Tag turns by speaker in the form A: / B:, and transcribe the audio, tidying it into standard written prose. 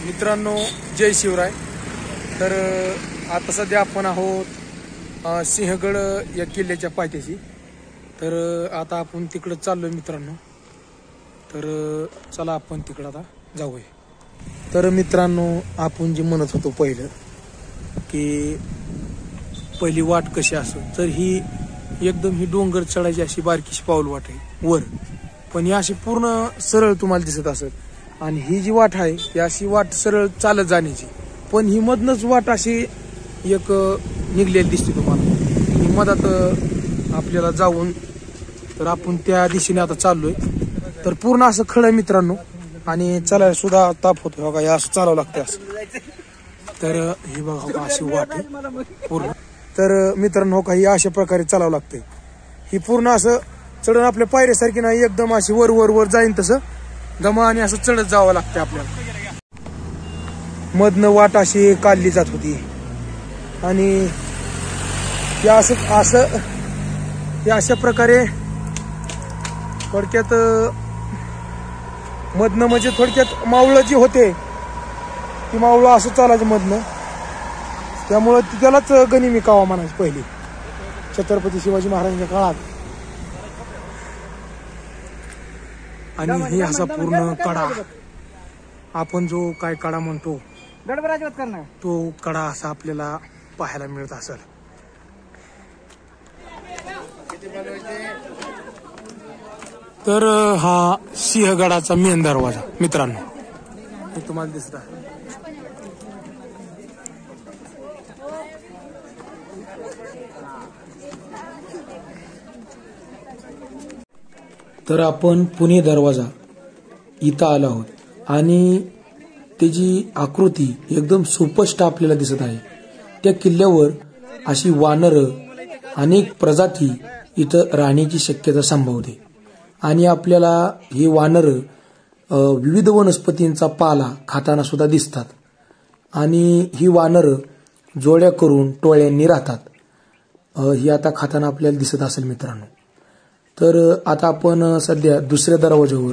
A: मित्रांनो, जय शिवराय। तर आता सध्या आपण आहोत सिंहगड या किल्ल्याच्या पायथ्याशी। तर आता आपण तिकडे चाललोय मित्रांनो। तर चला आपण तिकडे आता जाऊया। तर मित्रांनो, आपण जे म्हणत होतो पहिलं की पहिली वाट कशी असेल, तर ही एकदम ही डोंगर चढायची अशी बारकीशी पाऊल वाट आहे वर, पण ही अशी पूर्ण सरळ तुम्हाला दिसत असेल। आणि ही जी वाट आहे ती अशी वाट सरळ चालत जाण्याची, पण ही मधनच वाट अशी एक निघलेली दिसते तुम्हाला। ही मधात आपल्याला जाऊन तर आपण त्या दिशेने आता चाललोय। तर पूर्ण असं खडं मित्रांनो, आणि चालायला सुद्धा ताप होतो बघा, असं चालावं लागतं असं। तर हे बघा अशी वाट आहे पूर्ण। तर मित्रांनो का ही अशा प्रकारे चालावं लागतंय। ही पूर्ण असं चढून आपल्या पायऱ्यासारखी नाही, एकदम अशी वर वर वर जाईन तसं दमाने असं चढत जावं लागतं आपल्याला। मधनं वाट अशी काढली जात होती आणि या अशा प्रकारे थोडक्यात मधनं म्हणजे थोडक्यात मावळं जी होते ती मावळं असं चालायचं मधनं, त्यामुळं त्यालाच गनिमी कावा म्हणायची पहिली छत्रपती शिवाजी महाराजांच्या काळात। आणि हे असा पूर्ण कडा, आपण जो काय कडा म्हणतो तो कडा असा आपल्याला पाहायला मिळत असेल। तर हा सिंहगडाचा मेन दरवाजा मित्रांनो, हे तुम्हाला दिसत आहे। तर आपण पुणे दरवाजा इथं आलो आहोत आणि त्याची आकृती एकदम सुस्पष्ट आपल्याला दिसत आहे। त्या किल्ल्यावर अशी वानरं अनेक प्रजाती इथं राहण्याची शक्यता संभवते आणि आपल्याला हे वानरं विविध वनस्पतींचा पाला खाताना सुद्धा दिसतात आणि ही वानरं जोड्या करून टोळ्यांनी राहतात। ही आता खाताना आपल्याला दिसत असेल मित्रांनो। तर आता आपण सध्या दुसऱ्या दरवाजावर